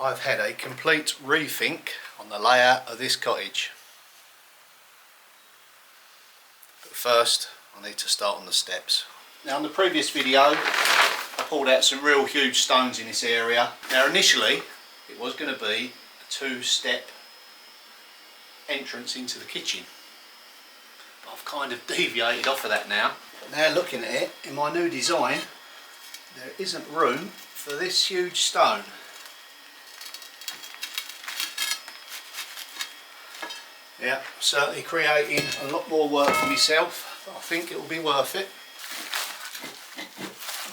I've had a complete rethink on the layout of this cottage. But first I need to start on the steps. Now in the previous video I pulled out some real huge stones in this area. Now initially it was going to be a 2-step entrance into the kitchen. But I've kind of deviated off of that now. Now looking at it, in my new design there isn't room for this huge stone. Yeah, certainly creating a lot more work for myself, but I think it will be worth it.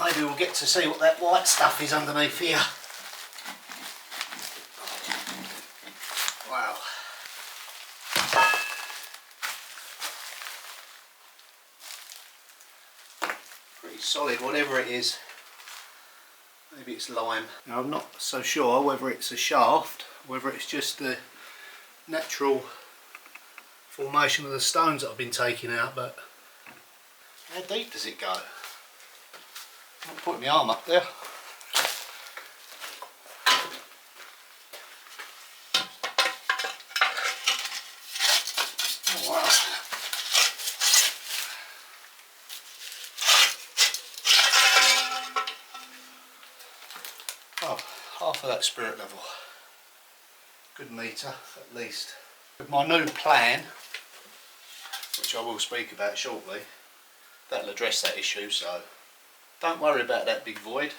Maybe we'll get to see what that white stuff is underneath here. Wow. Pretty solid, whatever it is. Maybe it's lime. Now I'm not so sure whether it's a shaft, whether it's just the natural formation of the stones that I've been taking out, but how deep does it go? I'm not putting my arm up there. Oh wow. Oh, half of that spirit level. Good metre at least. With my new plan, which I will speak about shortly, that'll address that issue, so don't worry about that big void.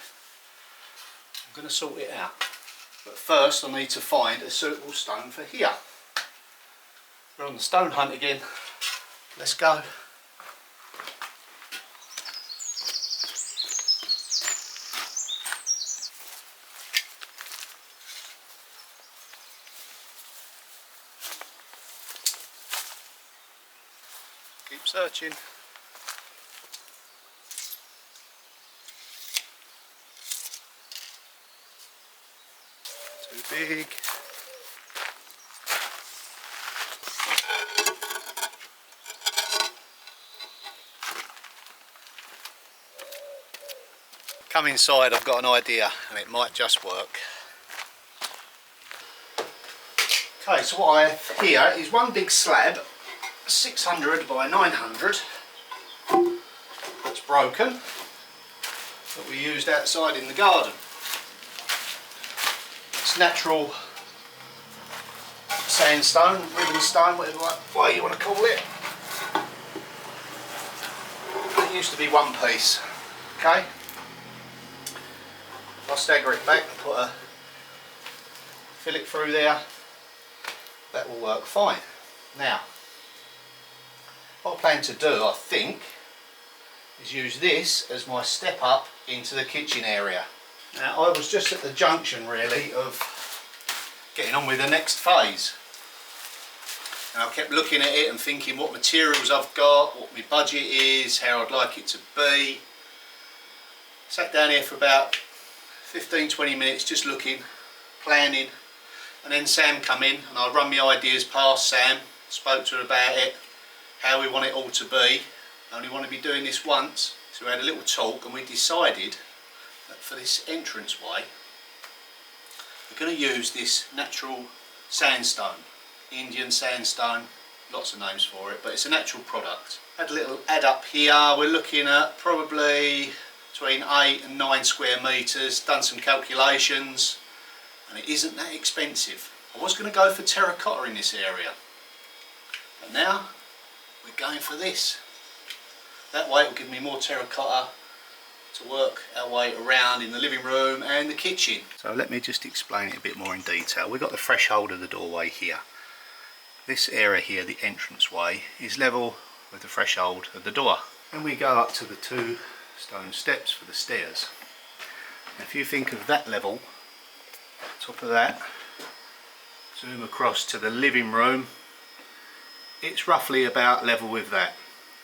I'm going to sort it out. But first I need to find a suitable stone for here. We're on the stone hunt again. Let's go. Keep searching. Too big. Come inside, I've got an idea and it might just work. Okay, so what I have here is one big slab, 600 by 900, that's broken, that we used outside in the garden. It's natural sandstone, ribbon stone, whatever way you want to call it. It used to be one piece. Okay, I'll stagger it back and put a fillet through there. That will work fine. Now, what I plan to do, I think, is use this as my step up into the kitchen area. Now I was just at the junction really of getting on with the next phase. And I kept looking at it and thinking what materials I've got, what my budget is, how I'd like it to be. Sat down here for about 15-20 minutes just looking, planning, and then Sam come in and I run my ideas past Sam, spoke to her about it, how we want it all to be. I only want to be doing this once, so we had a little talk and we decided that for this entranceway we're going to use this natural sandstone, Indian sandstone, lots of names for it, but it's a natural product. Had a little add up here, we're looking at probably between 8 and 9 square metres, done some calculations, and it isn't that expensive. I was going to go for terracotta in this area, but now we're going for this. That way it will give me more terracotta to work our way around in the living room and the kitchen. So let me just explain it a bit more in detail. We've got the threshold of the doorway here. This area here, the entranceway, is level with the threshold of the door. And we go up to the 2 stone steps for the stairs. And if you think of that level, top of that, zoom across to the living room, it's roughly about level with that,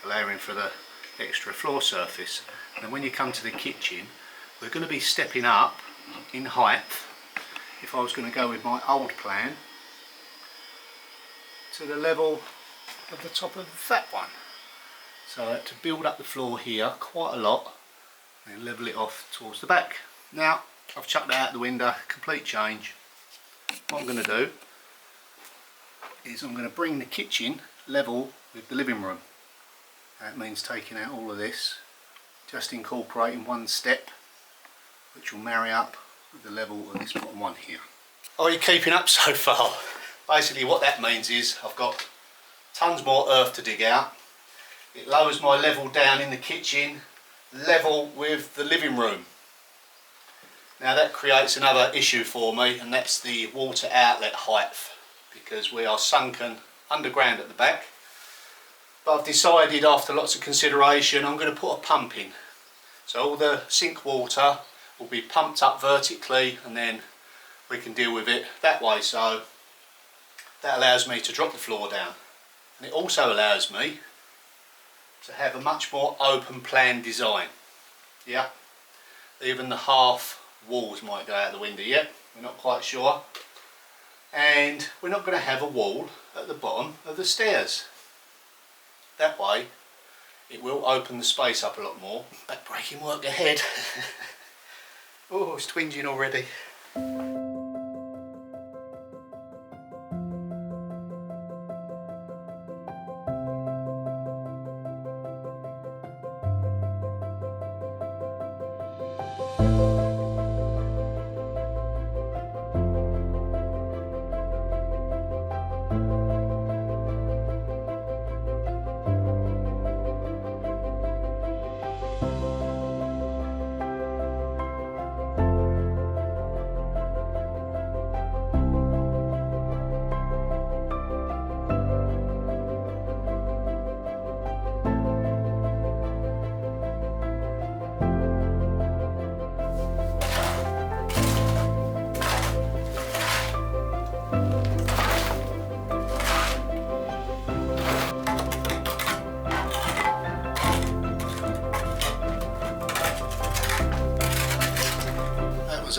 allowing for the extra floor surface. And when you come to the kitchen, we're going to be stepping up in height. If I was going to go with my old plan, to the level of the top of that one. So I had to build up the floor here quite a lot and level it off towards the back. Now I've chucked that out the window, complete change. what I'm going to do is I'm going to bring the kitchen level with the living room. That means taking out all of this, just incorporating one step, which will marry up with the level of this bottom one here. Are you keeping up so far? Basically what that means is I've got tons more earth to dig out. It lowers my level down in the kitchen, level with the living room. Now that creates another issue for me, and that's the water outlet height, because we are sunken underground at the back. But I've decided after lots of consideration I'm going to put a pump in. So all the sink water will be pumped up vertically and then we can deal with it that way. So that allows me to drop the floor down. And it also allows me to have a much more open plan design. Yeah, even the half walls might go out the window yet, we're not quite sure. And we're not going to have a wall at the bottom of the stairs. That way it will open the space up a lot more. Back-breaking work ahead. Oh, it's twinging already.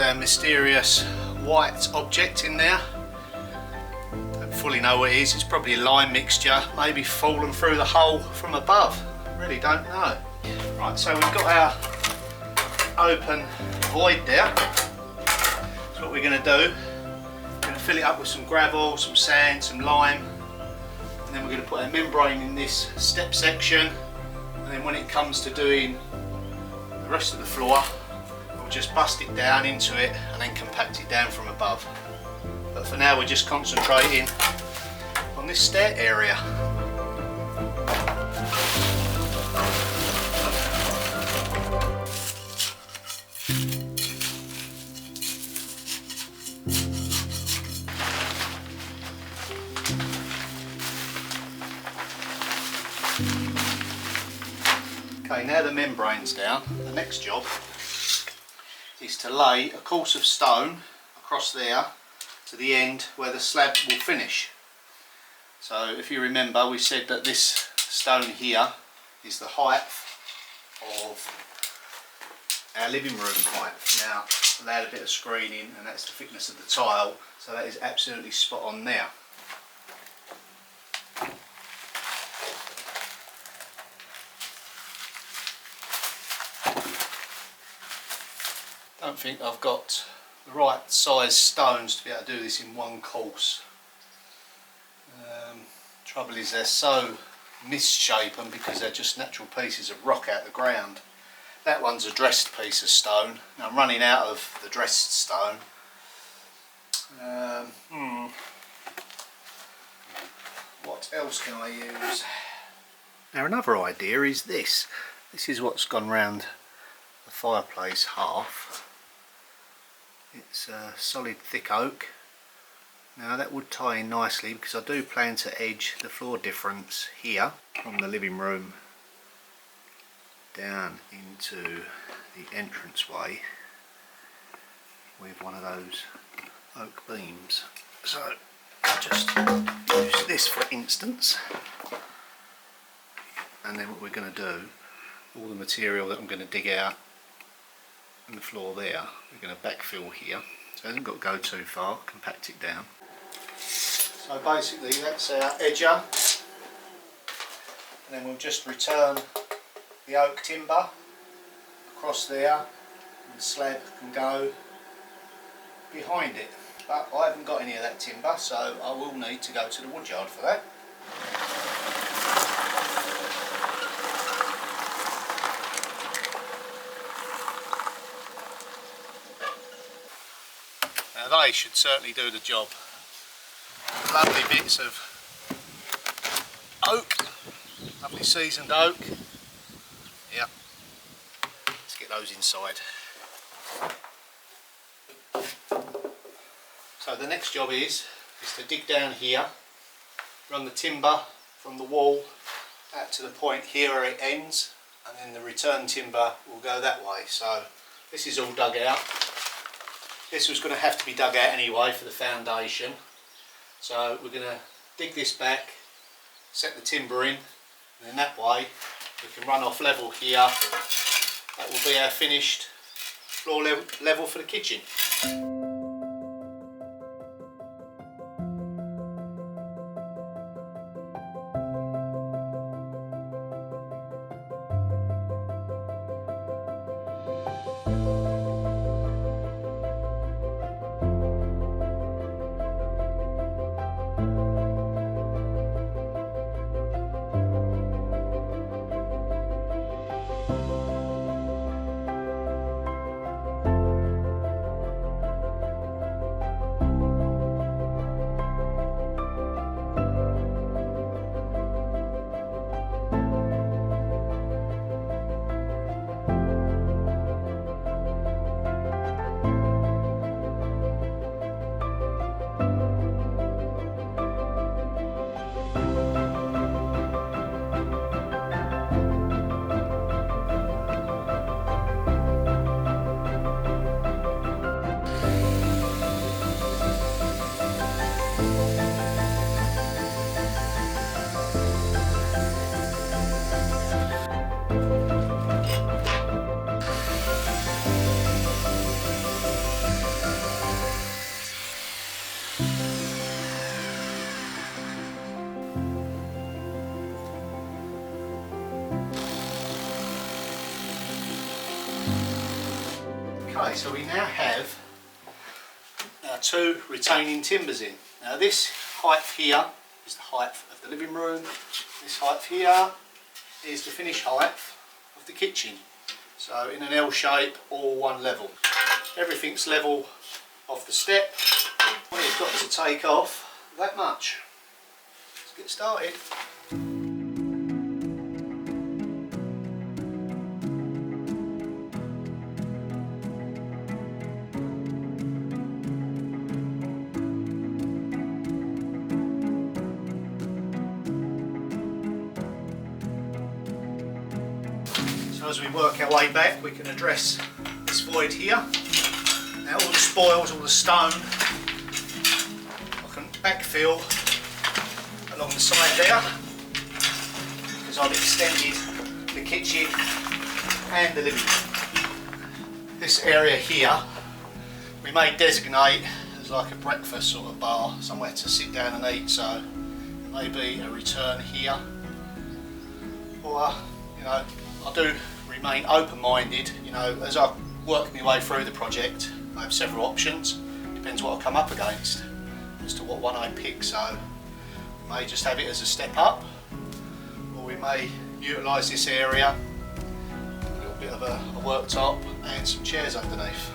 Our mysterious white object in there. Don't fully know what it is. It's probably a lime mixture, maybe fallen through the hole from above. Really don't know. Right, so we've got our open void there. So what we're going to do, we're going to fill it up with some gravel, some sand, some lime, and then we're going to put our membrane in this step section, and then when it comes to doing the rest of the floor, just bust it down into it and then compact it down from above. But for now we're just concentrating on this stair area. Okay, now the membrane's down, the next job is to lay a course of stone across there to the end where the slab will finish. So if you remember, we said that this stone here is the height of our living room height. Now I've allowed a bit of screening and that's the thickness of the tile, so that is absolutely spot on there. I don't think I've got the right size stones to be able to do this in one course. Trouble is they're so misshapen because they're just natural pieces of rock out the ground. That one's a dressed piece of stone. Now I'm running out of the dressed stone. What else can I use? Now another idea is this. This is what's gone round the fireplace half. It's a solid thick oak. Now that would tie in nicely because I do plan to edge the floor difference here from the living room down into the entranceway with one of those oak beams. So just use this for instance, and then what we're going to do, all the material that I'm going to dig out in the floor there, we're going to backfill here, so it hasn't got to go too far, compact it down. So basically that's our edger, and then we'll just return the oak timber across there and the slab can go behind it. but I haven't got any of that timber, so I will need to go to the woodyard for that. Now they should certainly do the job. Lovely bits of oak, lovely seasoned oak. Yep, let's get those inside. So the next job is to dig down here, run the timber from the wall out to the point here where it ends, and then the return timber will go that way. So this is all dug out. This was going to have to be dug out anyway for the foundation. So we're going to dig this back, set the timber in, and then that way we can run off level here. That will be our finished floor level for the kitchen. Okay, so we now have our two retaining timbers in. Now this height here is the height of the living room. This height here is the finished height of the kitchen. So in an L shape, all one level. Everything's level off the step. We've got to take off that much. Let's get started. So as we work our way back, we can address this void here. Now all the spoils, all the stone, I can backfill along the side there, because I've extended the kitchen and the living room. This area here we may designate as like a breakfast sort of bar, somewhere to sit down and eat, so maybe a return here, or you know, I do remain open-minded. You know, as I work my way through the project, I have several options. Depends what I come up against as to what one I pick. So we may just have it as a step up, or we may utilise this area, a little bit of a worktop and some chairs underneath.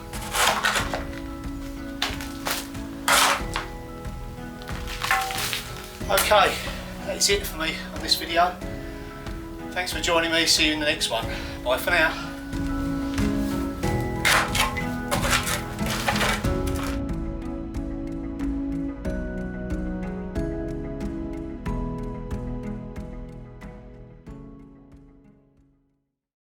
Okay, that's it for me on this video. Thanks for joining me, see you in the next one. Bye for now.